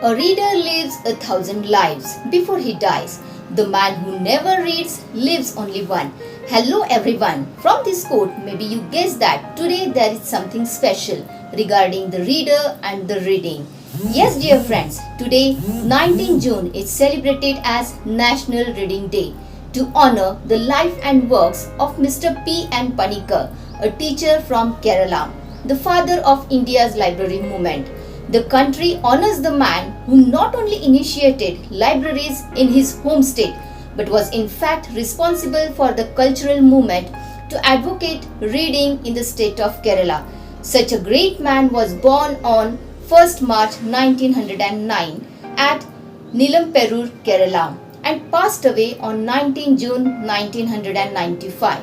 A reader lives 1,000 lives before he dies. The man who never reads lives only one. Hello everyone. From this quote, maybe you guessed that today there is something special regarding the reader and the reading. Yes, dear friends, today 19 June is celebrated as National Reading Day to honor the life and works of Mr. P. N. Panikkar, a teacher from Kerala, the father of India's library movement. The country honors the man who not only initiated libraries in his home state but was in fact responsible for the cultural movement to advocate reading in the state of Kerala. Such a great man was born on 1st March 1909 at Nilamperur, Kerala, and passed away on 19 June 1995.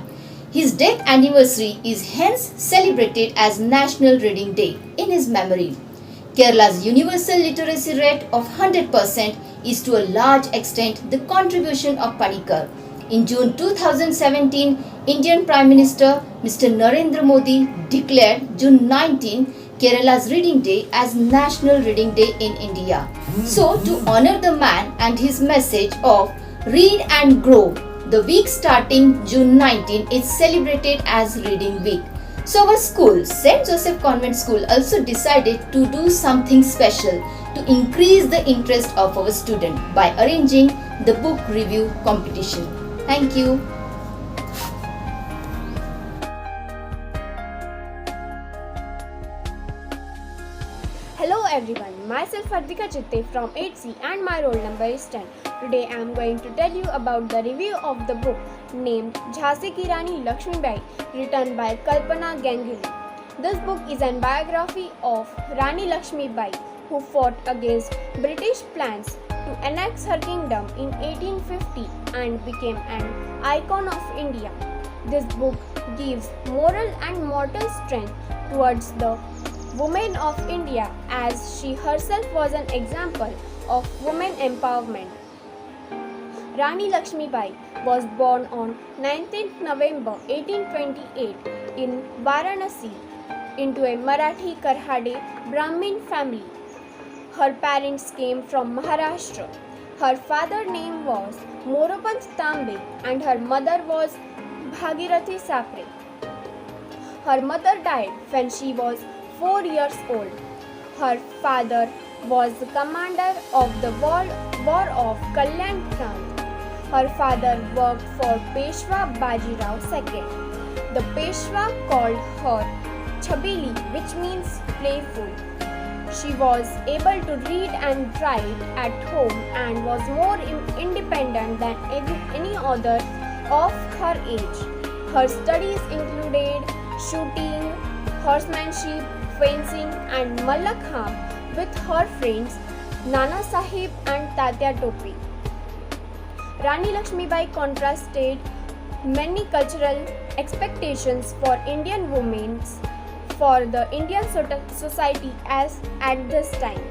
His death anniversary is hence celebrated as National Reading Day in his memory. Kerala's universal literacy rate of 100% is to a large extent the contribution of Panikkar. In June 2017, Indian Prime Minister Mr. Narendra Modi declared June 19 Kerala's Reading Day as National Reading Day in India. So, to honor the man and his message of read and grow, the week starting June 19 is celebrated as Reading Week. So our school, St. Joseph Convent School, also decided to do something special to increase the interest of our students by arranging the book review competition. Thank you. Hello everyone, myself Ardhika Chitte from 8C and my roll number is 10. Today I am going to tell you about the review of the book named Jhansi Ki Rani Lakshmibai, written by Kalpana Ganguly. This book is a biography of Rani Lakshmibai, who fought against British plans to annex her kingdom in 1850 and became an icon of India. This book gives moral and mortal strength towards the women of India, as she herself was an example of women empowerment. Rani Lakshmibai was born on 19th November 1828 in Varanasi into a Marathi Karhade Brahmin family. Her parents came from Maharashtra. Her father's name was Moropant Tambe and her mother was Bhagirathi Sapre. Her mother died when she was 4 years old. Her father was the commander of the War of Kalyan Prant. Her father worked for Peshwa Bajirao II. The Peshwa called her Chabeli, which means playful. She was able to read and write at home and was more independent than any other of her age. Her studies included shooting, horsemanship, fencing and Mallakham with her friends Nana Sahib and Tatya Topi. Rani Lakshmibai contrasted many cultural expectations for Indian women for the Indian society as at this time.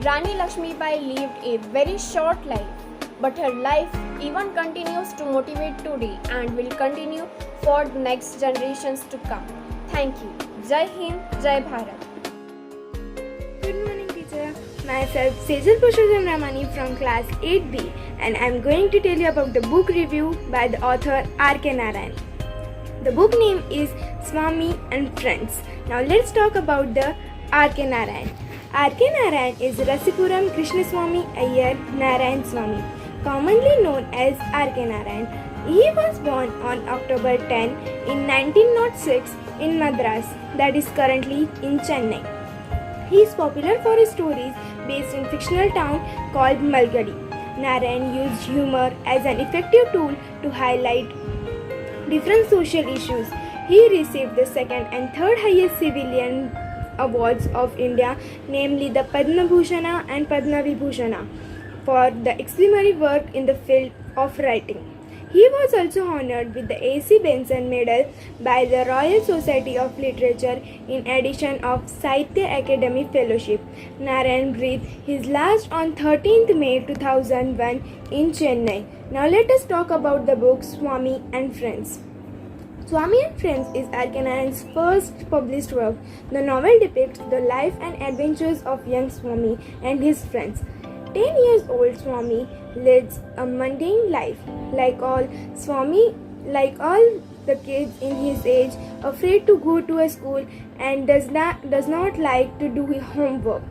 Rani Lakshmibai lived a very short life, but her life even continues to motivate today and will continue for the next generations to come. Thank you. Jai Hind, Jai Bharat. Good morning, teacher. Myself Sejal Pushpam Ramani from class 8B, and I am going to tell you about the book review by the author R.K. Narayan. The book name is Swami and Friends. Now let's talk about the R.K. Narayan. R.K. Narayan is Rasipuram Krishnaswamy Iyer Narayan Swami, commonly known as R.K. Narayan. He was born on October 10 in 1906 in Madras, that is currently in Chennai. He is popular for his stories based in fictional town called Malgudi. Narayan used humor as an effective tool to highlight different social issues. He received the second and third highest civilian awards of India, namely the Padma Bhushana and Padma Vibhushana, for the exemplary work in the field of writing. He was also honored with the A.C. Benson Medal by the Royal Society of Literature in addition of Sahitya Academy Fellowship. Narayan breathed his last on 13th May 2001 in Chennai. Now let us talk about the book Swami and Friends. Swami and Friends is R.K. Narayan's first published work. The novel depicts the life and adventures of young Swami and his friends. 10 years old Swami leads a mundane life, like all the kids in his age, afraid to go to a school and does not like to do his homework.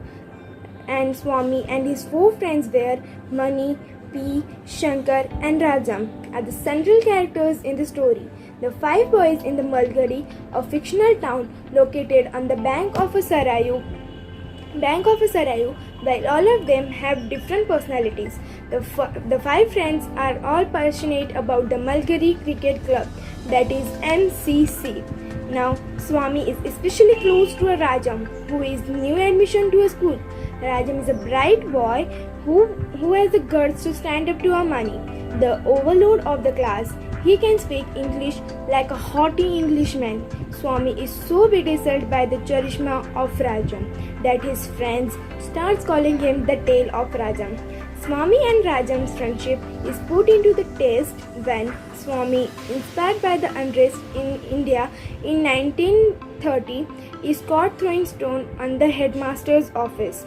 And Swami and his four friends were Mani, P, Shankar and Rajam are the central characters in the story. The five boys in the Malgudi, a fictional town located on the bank of a Sarayu, while all of them have different personalities. The five friends are all passionate about the Malgudi Cricket Club, that is MCC. Now, Swami is especially close to a Rajam, who is new admission to a school. Rajam is a bright boy who has the guts to stand up to Amani, the overlord of the class. He can speak English like a haughty Englishman. Swami is so bedazzled by the charisma of Rajam that his friends start calling him the tail of Rajam. Swami and Rajam's friendship is put into the test when Swami, inspired by the unrest in India in 1930, is caught throwing stone on the headmaster's office.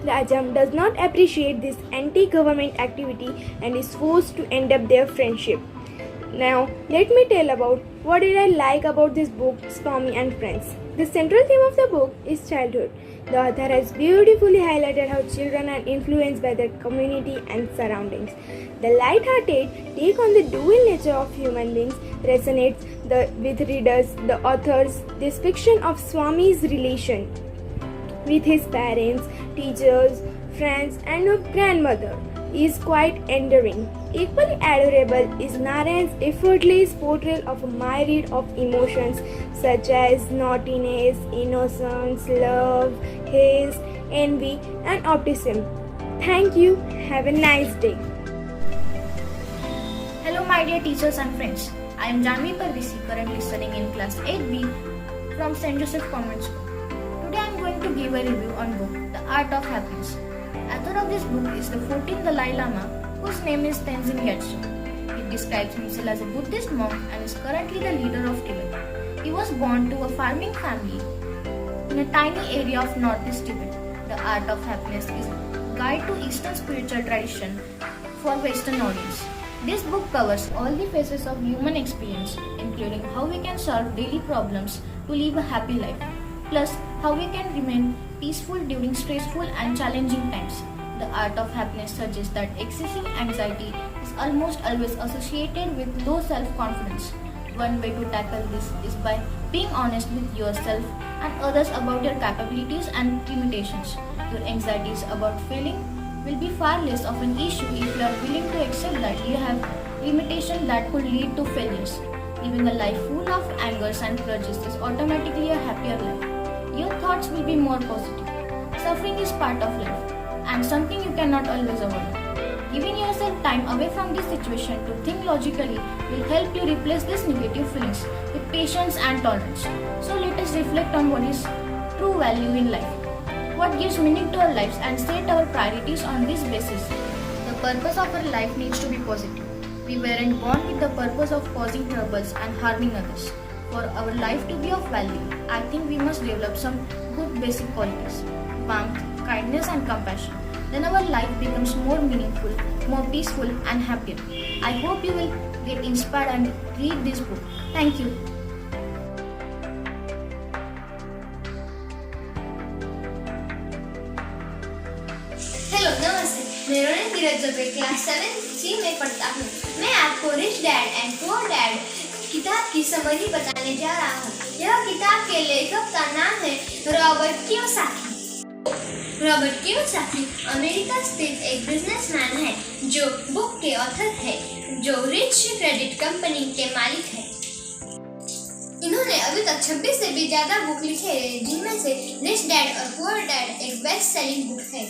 Rajam does not appreciate this anti-government activity and is forced to end up their friendship. Now, let me tell about what did I like about this book, Swami and Friends. The central theme of the book is childhood. The author has beautifully highlighted how children are influenced by their community and surroundings. The light-hearted take on the dual nature of human beings resonates with readers. The author's depiction of Swami's relation with his parents, teachers, friends and a grandmother is quite endearing. Equally adorable is Narayan's effortless portrayal of a myriad of emotions such as naughtiness, innocence, love, haste, envy and optimism. Thank you. Have a nice day. Hello my dear teachers and friends. I am Janvi Parvisi, currently studying in class 8B from St. Joseph Convent School. Today I am going to give a review on book The Art of Happiness. Author of this book is the 14th Dalai Lama, whose name is Tenzin Gyatso. He describes himself as a Buddhist monk and is currently the leader of Tibet. He was born to a farming family in a tiny area of northeast Tibet. The Art of Happiness is a guide to Eastern spiritual tradition for Western audience. This book covers all the phases of human experience, including how we can solve daily problems to live a happy life, plus how we can remain peaceful during stressful and challenging times. The Art of Happiness suggests that excessive anxiety is almost always associated with low self-confidence. One way to tackle this is by being honest with yourself and others about your capabilities and limitations. Your anxieties about failing will be far less of an issue if you are willing to accept that you have limitations that could lead to failures. Living a life full of angers and grudges is automatically a happier life. Your thoughts will be more positive. Suffering is part of life and something you cannot always avoid. Giving yourself time away from this situation to think logically will help you replace these negative feelings with patience and tolerance. So let us reflect on what is true value in life, what gives meaning to our lives and set our priorities on this basis. The purpose of our life needs to be positive. We weren't born with the purpose of causing troubles and harming others. For our life to be of value, I think we must develop some good basic qualities: warmth, kindness and compassion. Then our life becomes more meaningful, more peaceful and happier. I hope you will get inspired and read this book. Thank you. Hello नमस्ते, मेरा नाम धीरज जबे class 7C में पढ़ता हूँ। मैं आपको rich dad and poor dad किताब की समरी बताने जा रहा हूँ। यह किताब के लेखक का नाम है Robert Kiyosaki. Robert Kiyosaki America स्थित एक बिजनेसमैन है जो बुक के ऑथर है, जो रिच क्रेडिट कंपनी के मालिक है। इन्होंने अभी तक 26 से भी ज्यादा बुक लिखे हैं, जिनमें से रिच डैड और पुअर डैड एक बेस्ट सेलिंग बुक है।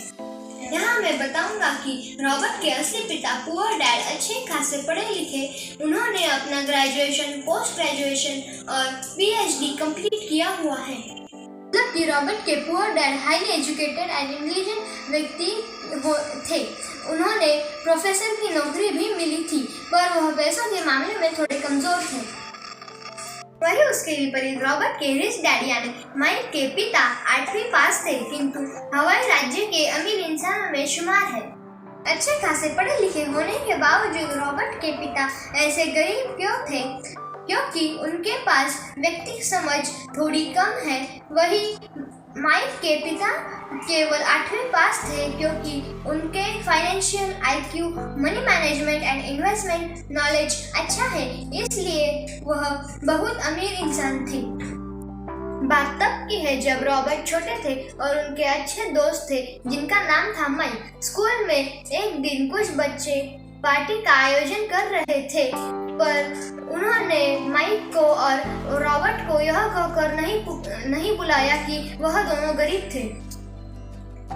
यहाँ मैं बताऊंगा कि रॉबर्ट के असली पिता पुअर डैड अच्छे खासे पढ़े लिखे, उन्होंने अपना ग्रेजुएशन, पोस्ट ग्रेजुएशन और PhD कंप्लीट किया हुआ है। जबकि रॉबर्ट के poor dad highly educated and intelligent व्यक्ति थे। उन्होंने प्रोफेसर की नौकरी भी मिली थी, पर वह पैसों के मामले में थोड़े कमजोर थे। वही उसके विपरीत रॉबर्ट के रिच डैड यानी माइक के पिता 8वीं पास थे, किंतु हवाई राज्य के अमीर इंसानों में शुमार है। अच्छे खासे पढ़े लिखे होने के बावजूद रॉबर्ट के पिता ऐसे गरीब क्यों थे? क्योंकि उनके पास व्यक्तिगत समझ थोड़ी कम है। वही माइक के पिता केवल 8वीं पास थे, क्योंकि उनके financial IQ, money management and investment knowledge अच्छा है, इसलिए वह बहुत अमीर इंसान थे। बात तब की है जब रॉबर्ट छोटे थे और उनके अच्छे दोस्त थे जिनका नाम था माइक। स्कूल में एक दिन कुछ बच्चे पार्टी का आयोजन कर रहे थे, पर उन्होंने माइक को और रॉबर्ट को यह कहकर नहीं बुलाया कि वह दोनों गरीब थे।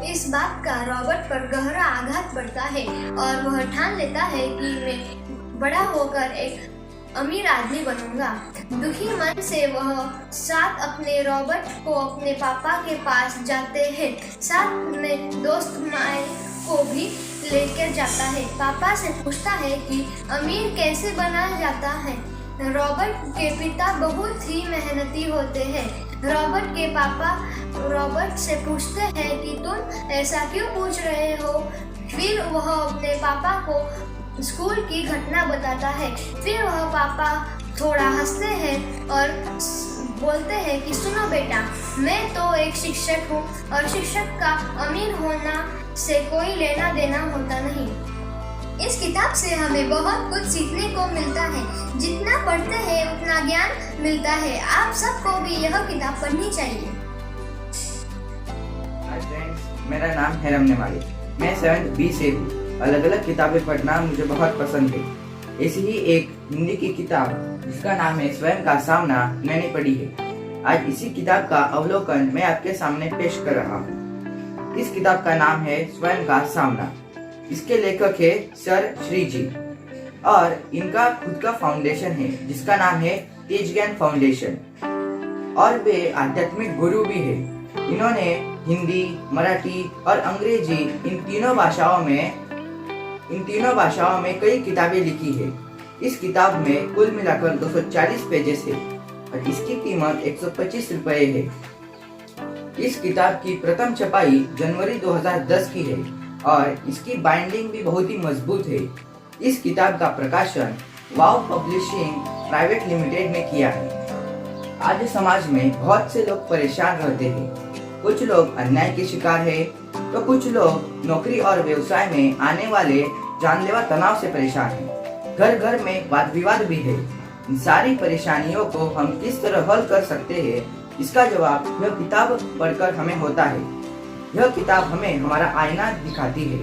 इस बात का रॉबर्ट पर गहरा आघात पड़ता है और वह ठान लेता है कि मैं बड़ा होकर एक अमीर आदमी बनूंगा। दुखी मन से वह साथ अपने रॉबर्ट को अपने पापा के पास जाते हैं। साथ में दोस्त माइक को भी लेकर जाता है। पापा से पूछता है कि अमीर कैसे बना जाता है। रॉबर्ट के पिता बहुत ही मेहनती होते हैं। रॉबर्ट के पापा रॉबर्ट से पूछते हैं कि तुम ऐसा क्यों पूछ रहे हो। फिर वह अपने पापा को स्कूल की घटना बताता है। फिर वह पापा थोड़ा हंसते हैं और बोलते हैं कि सुनो बेटा, मैं तो एक शिक्षक हूँ और शिक्षक का अमीर होना से कोई लेना देना होता नहीं। इस किताब से हमें बहुत कुछ सीखने को मिलता है। जितना पढ़ते हैं उतना ज्ञान मिलता है। आप सबको भी यह किताब पढ़नी चाहिए। हाय फ्रेंड्स, मेरा नाम है रमने वाली। मैं 7th B से हूँ। अलग अलग किताबें पढ़ना मुझे बहुत पसंद है। ऐसी ही एक हिंदी की किताब जिसका नाम है स्वयं का सामना मैंने पढ़ी है। आज इसी किताब का अवलोकन मैं आपके सामने पेश कर रहा हूँ। इस किताब का नाम है स्वयं का सामना। इसके लेखक है सर श्री जी और इनका खुद का फाउंडेशन है जिसका नाम है तेज ज्ञान फाउंडेशन और वे आध्यात्मिक गुरु भी है। इन्होंने हिंदी, मराठी और अंग्रेजी इन तीनों भाषाओं में कई किताबें लिखी है। इस किताब में कुल मिलाकर 240 पेजेस है और इसकी कीमत 125 रुपए है। इस किताब की प्रथम छपाई जनवरी 2010 की है और इसकी बाइंडिंग भी बहुत ही मजबूत है। इस किताब का प्रकाशन वाव पब्लिशिंग प्राइवेट लिमिटेड ने किया है। आज समाज में बहुत से लोग परेशान रहते हैं। कुछ लोग अन्याय के शिकार है तो कुछ लोग नौकरी और व्यवसाय में आने वाले जानलेवा तनाव से परेशान हैं। घर घर में वाद विवाद भी है। इन सारी परेशानियों को हम किस तरह हल कर सकते हैं, इसका जवाब यह किताब पढ़कर हमें होता है। यह किताब हमें हमारा आईना दिखाती है।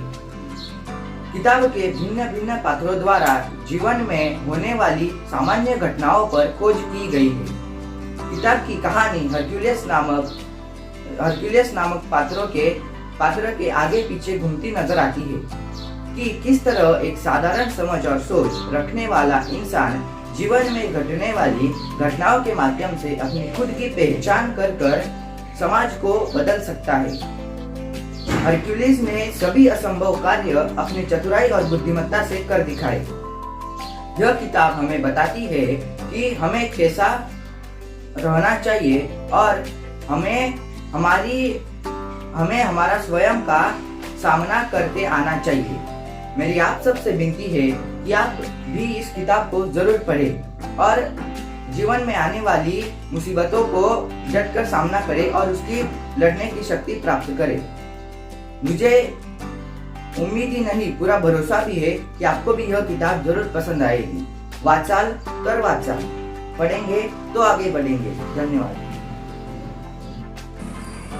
किताब के भिन्न भिन्न पात्रों द्वारा जीवन में होने वाली सामान्य घटनाओं पर खोज की गई है। किताब की कहानी हरक्यूलियस नामक पात्र के आगे पीछे घूमती नजर आती है कि किस तरह एक साधारण समझ और सोच रखने वाला इंसान जीवन में घटने वाली घटनाओं के माध्यम से अपनी खुद की पहचान कर समाज को बदल सकता है। हरक्यूलिस ने सभी असंभव कार्य अपनी चतुराई और बुद्धिमत्ता से कर दिखाए। यह किताब हमें बताती है कि हमें कैसा रहना चाहिए और हमें हमारा स्वयं का सामना करते आना चाहिए। मेरी आप सबसे विनती है कि आप भी इस किताब को जरूर पढ़ें और जीवन में आने वाली मुसीबतों को डटकर सामना करें और उसकी लड़ने की शक्ति प्राप्त करें। मुझे उम्मीद ही नहीं, पूरा भरोसा भी है कि आपको भी यह किताब जरूर पसंद आएगी। वाचाल कर वाचाल, पढ़ेंगे तो आगे बढ़ेंगे। धन्यवाद।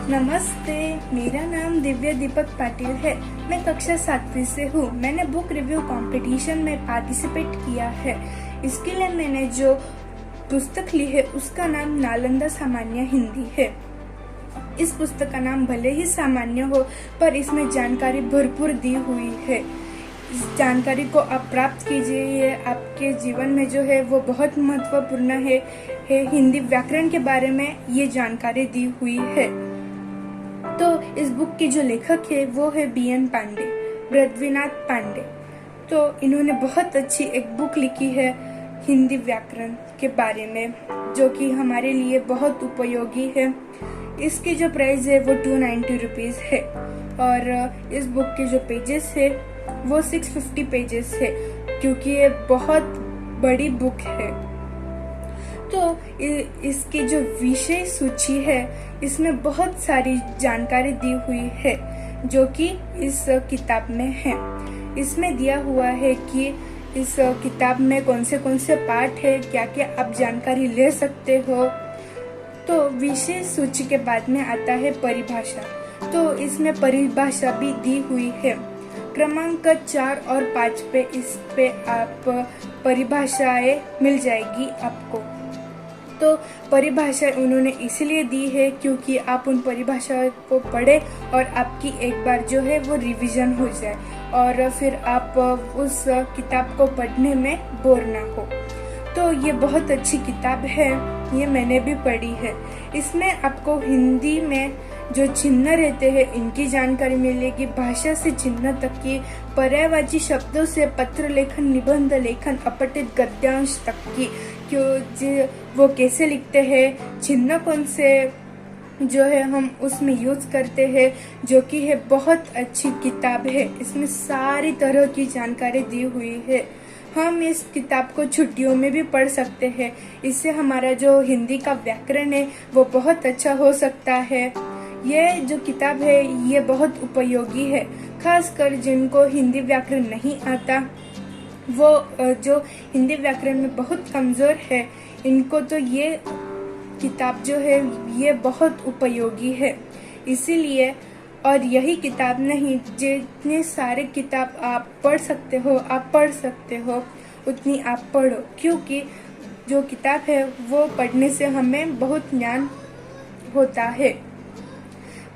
नमस्ते, मेरा नाम दिव्या दीपक पाटिल है। मैं कक्षा 7वीं से हूँ। मैंने बुक रिव्यू कंपटीशन में पार्टिसिपेट किया है। इसके लिए मैंने जो पुस्तक ली है उसका नाम नालंदा सामान्य हिंदी है। इस पुस्तक का नाम भले ही सामान्य हो पर इसमें जानकारी भरपूर दी हुई है। इस जानकारी को आप प्राप्त कीजिए, ये आपके जीवन में जो है वो बहुत महत्वपूर्ण है। हिंदी व्याकरण के बारे में ये जानकारी दी हुई है। तो इस बुक के जो लेखक है वो है BN पांडे, बद्रीनाथ पांडे। तो इन्होंने बहुत अच्छी एक बुक लिखी है हिंदी व्याकरण के बारे में, जो कि हमारे लिए बहुत उपयोगी है। इसकी जो प्राइस है वो 290 रुपीज़ है और इस बुक के जो पेजेस है वो 650 पेजेस है, क्योंकि ये बहुत बड़ी बुक है। तो इसकी जो विषय सूची है इसमें बहुत सारी जानकारी दी हुई है जो कि इस किताब में है। इसमें दिया हुआ है कि इस किताब में कौन से पाठ है, क्या क्या आप जानकारी ले सकते हो। तो विषय सूची के बाद में आता है परिभाषा। तो इसमें परिभाषा भी दी हुई है। क्रमांक 4 और 5 पे इस पे आप परिभाषाएं मिल जाएगी आपको। तो परिभाषा उन्होंने इसलिए दी है क्योंकि आप उन परिभाषाओं को पढ़े और आपकी एक बार जो है वो रिवीजन हो जाए और फिर आप उस किताब को पढ़ने में बोर ना हो। तो ये बहुत अच्छी किताब है, ये मैंने भी पढ़ी है। इसमें आपको हिंदी में जो चिन्ह रहते हैं इनकी जानकारी मिलेगी, भाषा से चिन्ह तक की, पर्यायवाची शब्दों से पत्र लेखन, निबंध लेखन, अपठित गद्यांश तक की, क्यों वो कैसे लिखते हैं, चिन्ह कौन से जो है हम उसमें यूज करते हैं, जो कि है बहुत अच्छी किताब है। इसमें सारी तरह की जानकारी दी हुई है। हम इस किताब को छुट्टियों में भी पढ़ सकते हैं। इससे हमारा जो हिंदी का व्याकरण है वो बहुत अच्छा हो सकता है। ये जो किताब है ये बहुत उपयोगी है, खासकर जिनको हिंदी व्याकरण नहीं आता, वो जो हिंदी व्याकरण में बहुत कमजोर है, इनको तो ये किताब जो है ये बहुत उपयोगी है। इसीलिए और यही किताब नहीं, जितने सारे किताब आप पढ़ सकते हो उतनी आप पढ़ो, क्योंकि जो किताब है वो पढ़ने से हमें बहुत ज्ञान होता है।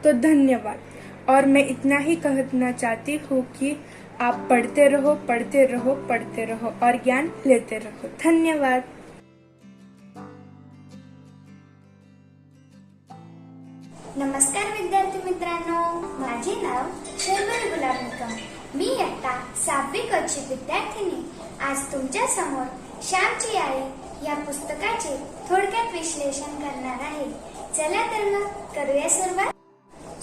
तो धन्यवाद। और मैं इतना ही कहना चाहती हूँ कि आप पढ़ते रहो और ज्ञान लेते रहो। धन्यवाद। नमस्कार विद्यार्थी मित्रांनो, माझे नाव शर्वरी गुलाब निकम। मी इयत्ता 6वी कक्षेची विद्यार्थिनी आज तुमच्या समोर श्यामची आई या पुस्तकाचे थोडक्यात विश्लेषण करणार आहे। चला तर मग करूया सुरुवात।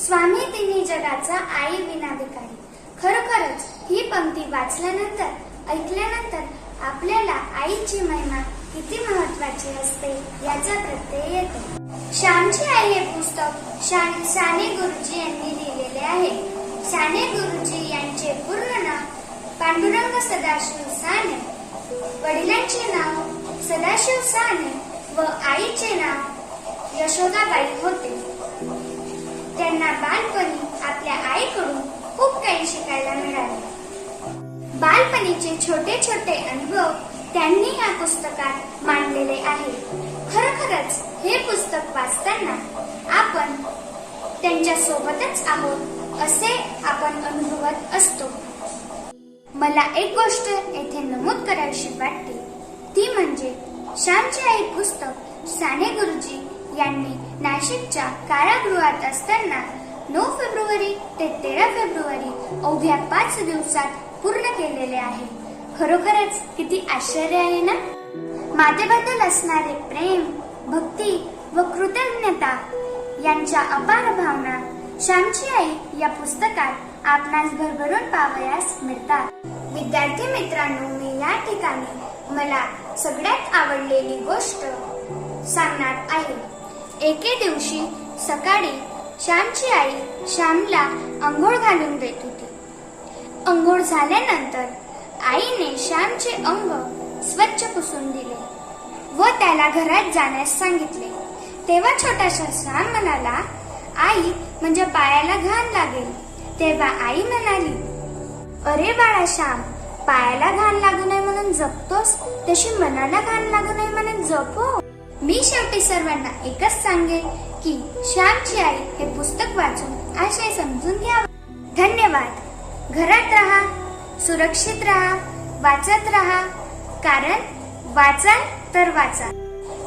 स्वामी तिन्ही जगाचा आई विना भिकारी। खरोखरच ही पंक्ती वाचल्यानंतर, ऐकल्यानंतर आपल्याला आईची महिमा किती महत्वाची असते याचा प्रत्यय येतो। श्यामची आई हे पुस्तक साने गुरुजी यांनी लिहिलेले आहे। साने गुरुजी यांचे पूर्ण नाव पांडुरंग सदाशिव साने, वडिलांचे नाव सदाशिव साने व आईचे नाव यशोदाबाई होते। त्यांना बालपणी आपल्या आईकडून खूप काही शिकायला मिळाले। बालपणीचे छोटे छोटे अनुभव त्यांनी या पुस्तकात मांडलेले आहे। खरोखरच हे पुस्तक वाचताना आपण त्यांच्या सोबतच आहोत असे आपण अनुभवत असतो। मला एक गोष्ट येथे नमूद करावीशी वाटते, ती म्हणजे श्यामची आई पुस्तक साने गुरुजी यांनी नाशिकच्या कारागृहात असताना 9 फेब्रुवारी ते 13 फेब्रुवारी अवघ्या 5 दिवसात पूर्ण केलेले आहे। खरोखरच किती आश्चर्य आहे ना। मातेबद्दल असणारे प्रेम, भक्ती व कृतज्ञता यांच्या अपार भावना श्यामची आई या पुस्तकात आपणास भरभरून पाहावयास मिळतात। विद्यार्थी मित्रांनो, मी या ठिकाणी मला सगळ्यात आवडलेली गोष्ट सांगणार आहे। एके दिवशी सकाळी श्यामची आई श्यामला अंघोळ घालून देत होती। अंघोळ झाल्यानंतर आईने श्यामचे अंग स्वच्छ पुसून दिले व त्याला घरात जाण्यास सांगितले। तेव्हा छोटासा श्याम म्हणाला, आई म्हणजे पायाला घाण लागेल। तेव्हा आई म्हणाली, अरे बाळा श्याम, पायाला घाण लागू नये म्हणून जपतोस, तशी मनाला घाण लागू नये म्हणून जपो। मी शेवटी सर्वांना एकच सांगेन की श्यामची आई हे पुस्तक वाचून आशय समजून घ्यावा। धन्यवाद। घरात राहा, सुरक्षित राहा, वाचत राहा, कारण वाचाल तर वाचाल।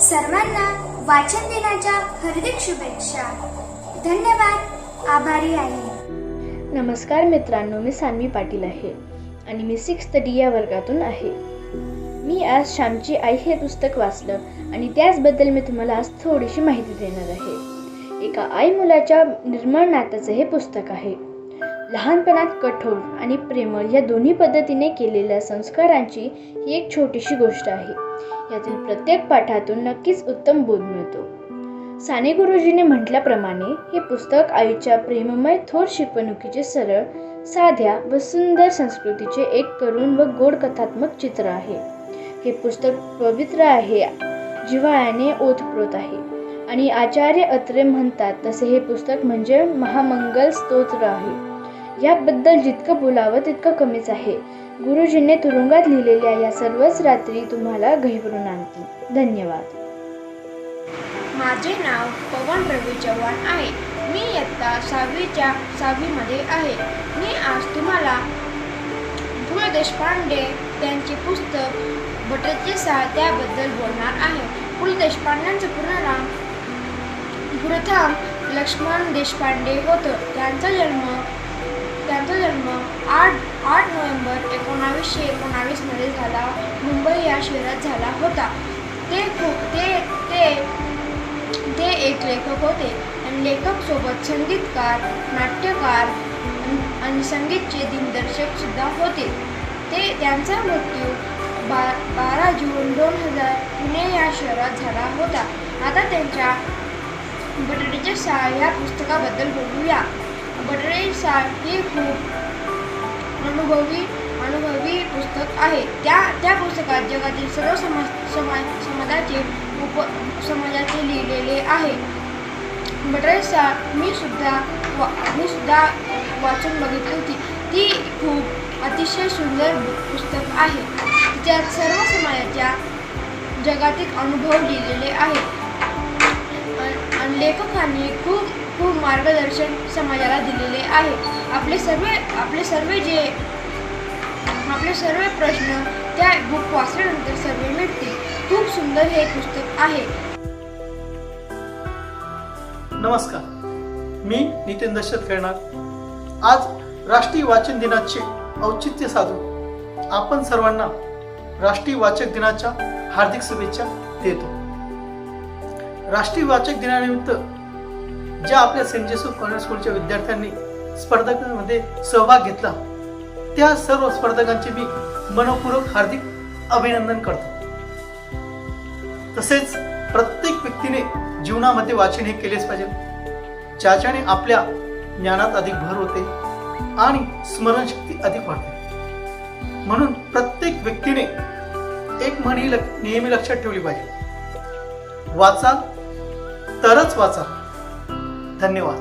सर्वांना वाचन दिनाच्या हार्दिक शुभेच्छा। धन्यवाद। आभारी आहे। नमस्कार मित्रांनो, मी सान्वी पाटील आहे आणि मी 6th D या वर्गातून आहे। मी आज श्यामची आई हे पुस्तक वाचलं आणि त्याचबद्दल मी तुम्हाला आज थोडीशी माहिती देणार आहे. एका आई मुलाच्या निर्मळ नात्याचं हे पुस्तक आहे. लहानपणात कठोर आणि प्रेमळ या दोन्ही पद्धतीने केलेल्या संस्कारांची ही एक छोटीशी गोष्ट आहे. यातील प्रत्येक पाठातून नक्कीच उत्तम बोध मिळतो. साने गुरुजींनी म्हटल्याप्रमाणे हे पुस्तक आईच्या प्रेममय थोर शिकवणुकीचे सरळ, साध्या व सुंदर संस्कृतीचे एक करुण व गोड कथात्मक चित्र आहे. हे पुस्तक पवित्र आहे, जिव्हाळ्याने ओतप्रोत आहे आणि आचार्य अत्रे म्हणतात तसे हे पुस्तक म्हणजे महामंगल स्तोत्र आहे. याबद्दल जितकं बोलावं तितकं कमीच आहे. गुरुजींनी तुरुंगात लिहिलेल्या या सर्वच रात्री तुम्हाला घहिवरून आणतील. धन्यवाद. माझे नाव पवन रवी चव्हाण आहे. मी इयत्ता 6वीमध्ये आहे. मी आज तुम्हाला पु ल देशपांडे त्यांचे पुस्तक बटाट्याचे साळ त्याबद्दल बोलणार आहे. पु ल देशपांडेंचं पूर्ण नाव प्रथम लक्ष्मण देशपांडे होतं. त्यांचा जन्म 8 नोव्हेंबर 1919 मध्ये झाला. मुंबई या शहरात झाला होता. ते एक लेखक होते आणि लेखक सोबत संगीतकार, नाट्यकार आणि संगीतचे दिग्दर्शक सुद्धा होते. त्यांचा मृत्यू 12 जून 2000 पुणे या शहरात झाला होता. आता त्यांच्या बटाट्याचे साळ या पुस्तकाबद्दल बोलूया. बटाट्याचे साळ हे खूप अनुभवी पुस्तक आहे. त्या पुस्तकात जगातील सर्व समाजाचे लिहिलेले आहे. बटाट्याची साळ मी सुद्धा वाचून बघितली होती. ती खूप अतिशय सुंदर पुस्तक आहे. त्यात सर्व समाजाच्या जगातील अनुभव लिहिलेले आहेत आणि लेखकांनी खूप मार्गदर्शन समाजाला दिलेले आहे. आपले सर्व प्रश्न त्या बुक वाचल्यानंतर सर्व मिळतील. खूप सुंदर हे पुस्तक आहे. नमस्कार, मी नितीन दशरथ खेळणार. आज राष्ट्रीय वाचन दिनाचे औचित्य साधून आपण सर्वांना राष्ट्रीय वाचक दिनाच्या हार्दिक शुभेच्छा देतो. राष्ट्रीय वाचक दिनानिमित्त ज्या आपल्या सेंट जोसेफ कॉन्व्हेंट स्कूलच्या विद्यार्थ्यांनी स्पर्धकांमध्ये सहभाग घेतला त्या सर्व स्पर्धकांचे मी मनपूर्वक हार्दिक अभिनंदन करतो. तसेच प्रत्येक व्यक्तीने जीवनामध्ये वाचन हे केलेच पाहिजे, ज्याच्याने आपल्या ज्ञानात अधिक भर होते आणि स्मरणशक्ती अधिक वाढते. म्हणून प्रत्येक व्यक्तीने एक म्हण ही नेहमी लक्षात ठेवली पाहिजे, वाचाल तरच वाचाल. धन्यवाद.